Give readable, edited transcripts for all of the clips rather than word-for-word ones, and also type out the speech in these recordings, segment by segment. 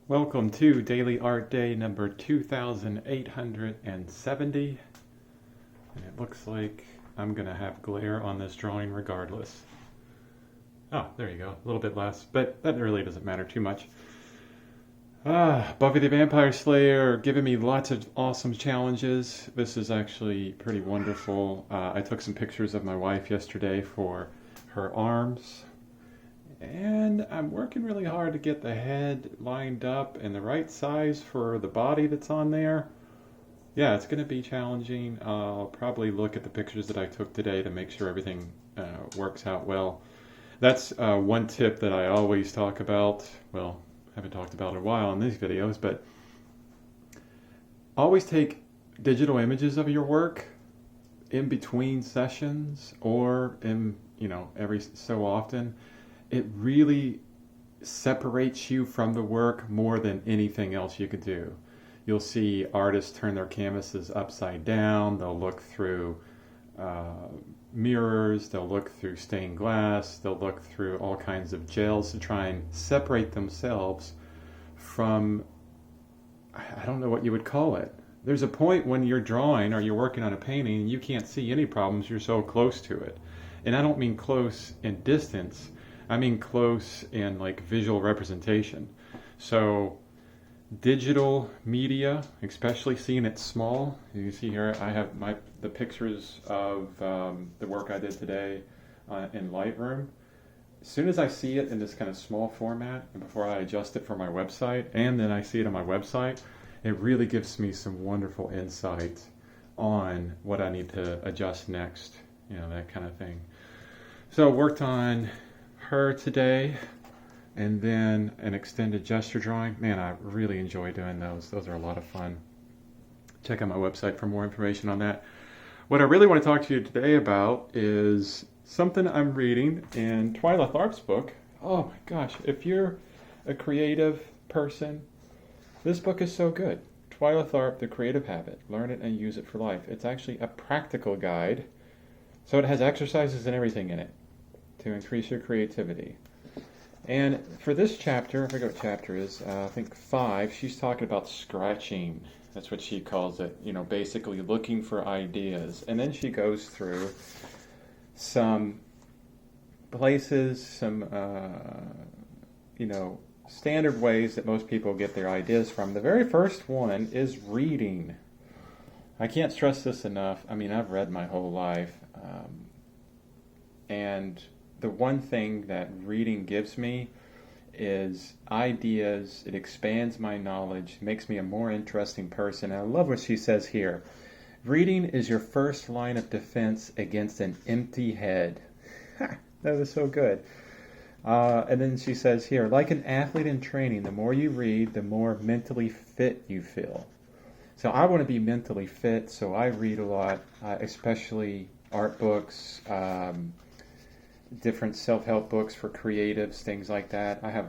Welcome to Daily Art Day number 2870. And it looks like I'm going to have glare on this drawing regardless. Oh, there you go. A little bit less, but that really doesn't matter too much. Buffy the Vampire Slayer giving me lots of awesome challenges. This is actually pretty wonderful. I took some pictures of my wife yesterday for her arms. And I'm working really hard to get the head lined up and the right size for the body that's on there. Yeah, it's going to be challenging. I'll probably look at the pictures that I took today to make sure everything works out well. That's one tip that I always talk about. Well, I haven't talked about it in a while in these videos, but always take digital images of your work in between sessions or in, every so often. It really separates you from the work more than anything else you could do. You'll see artists turn their canvases upside down. They'll look through mirrors. They'll look through stained glass. They'll look through all kinds of gels to try and separate themselves from, I don't know what you would call it. There's a point when you're drawing or you're working on a painting and you can't see any problems. You're so close to it. And I don't mean close in distance. I mean close in like visual representation. So digital media, especially seeing it small. You can see here I have the pictures of the work I did today in Lightroom. As soon as I see it in this kind of small format and before I adjust it for my website and then I see it on my website, it really gives me some wonderful insight on what I need to adjust next, that kind of thing. So worked on her today, and then an extended gesture drawing. Man, I really enjoy doing those. Those are a lot of fun. Check out my website for more information on that. What I really want to talk to you today about is something I'm reading in Twyla Tharp's book. Oh my gosh, if you're a creative person, this book is so good. Twyla Tharp, The Creative Habit. Learn it and use it for life. It's actually a practical guide. So it has exercises and everything in it to increase your creativity. And for this chapter, I forget what chapter it is, I think 5, she's talking about scratching. That's what she calls it, basically looking for ideas. And then she goes through some places, some, standard ways that most people get their ideas from. The very first one is reading. I can't stress this enough. I mean, I've read my whole life. And the one thing that reading gives me is ideas. It expands my knowledge, makes me a more interesting person. And I love what she says here. Reading is your first line of defense against an empty head. That was so good. And then she says here, like an athlete in training, the more you read, the more mentally fit you feel. So I want to be mentally fit, so I read a lot, especially art books, different self-help books for creatives, things like that. I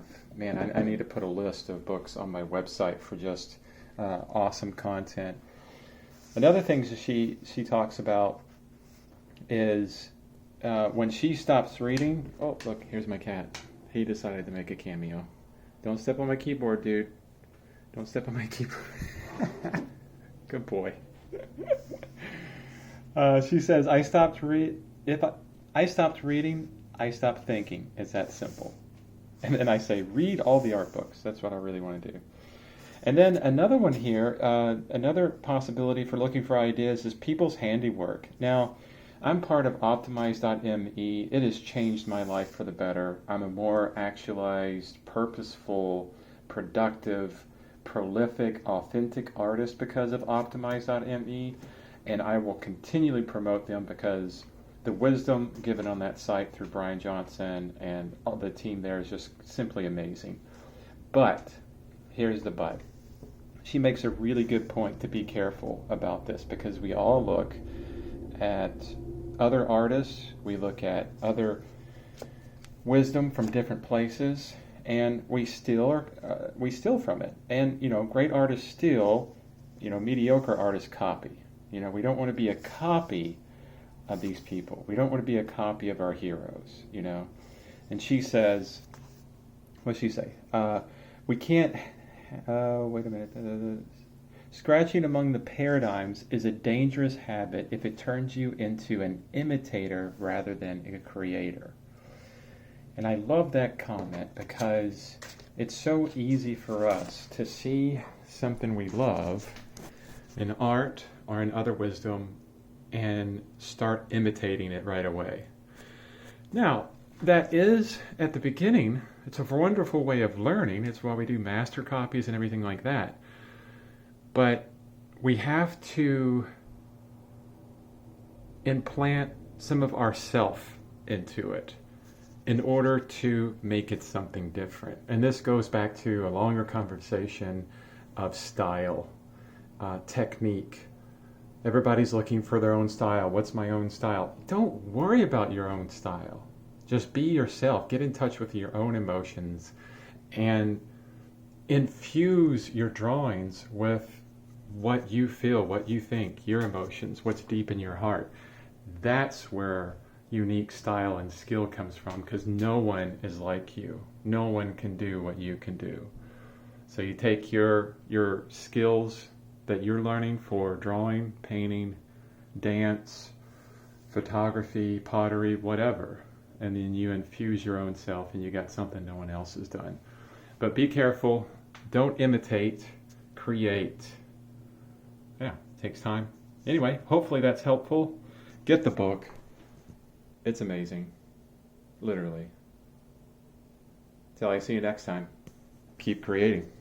need to put a list of books on my website for just awesome content. Another thing that she talks about is when she stops reading. Oh, look, here's my cat. He decided to make a cameo. Don't step on my keyboard, dude. Don't step on my keyboard. Good boy. She says, I stopped reading, I stopped thinking. It's that simple. And then I say, read all the art books. That's what I really want to do. And then another one here, another possibility for looking for ideas is people's handiwork. Now, I'm part of Optimize.me. It has changed my life for the better. I'm a more actualized, purposeful, productive, prolific, authentic artist because of Optimize.me. And I will continually promote them because the wisdom given on that site through Brian Johnson and all the team there is just simply amazing. But here's the but. She makes a really good point to be careful about this because we all look at other artists, we look at other wisdom from different places, and we steal from it. And great artists steal, mediocre artists copy. We don't want to be a copy of these people. We don't want to be a copy of our heroes, And she says, what's she say? We can't Wait a minute. Scratching among the paradigms is a dangerous habit if it turns you into an imitator rather than a creator. And I love that comment because it's so easy for us to see something we love in art or in other wisdom and start imitating it right away. Now, that is, at the beginning, it's a wonderful way of learning. It's why we do master copies and everything like that. But we have to implant some of ourself into it in order to make it something different. And this goes back to a longer conversation of style, technique. Everybody's looking for their own style. What's my own style? Don't worry about your own style. Just be yourself. Get in touch with your own emotions and infuse your drawings with what you feel, what you think, your emotions, what's deep in your heart. That's where unique style and skill comes from, because no one is like you. No one can do what you can do. So you take your skills that you're learning for drawing, painting, dance, photography, pottery, whatever, and then you infuse your own self and you got something no one else has done. But be careful. Don't imitate. Create. Yeah, it takes time. Anyway, hopefully that's helpful. Get the book. It's amazing. Literally. Till I see you next time. Keep creating.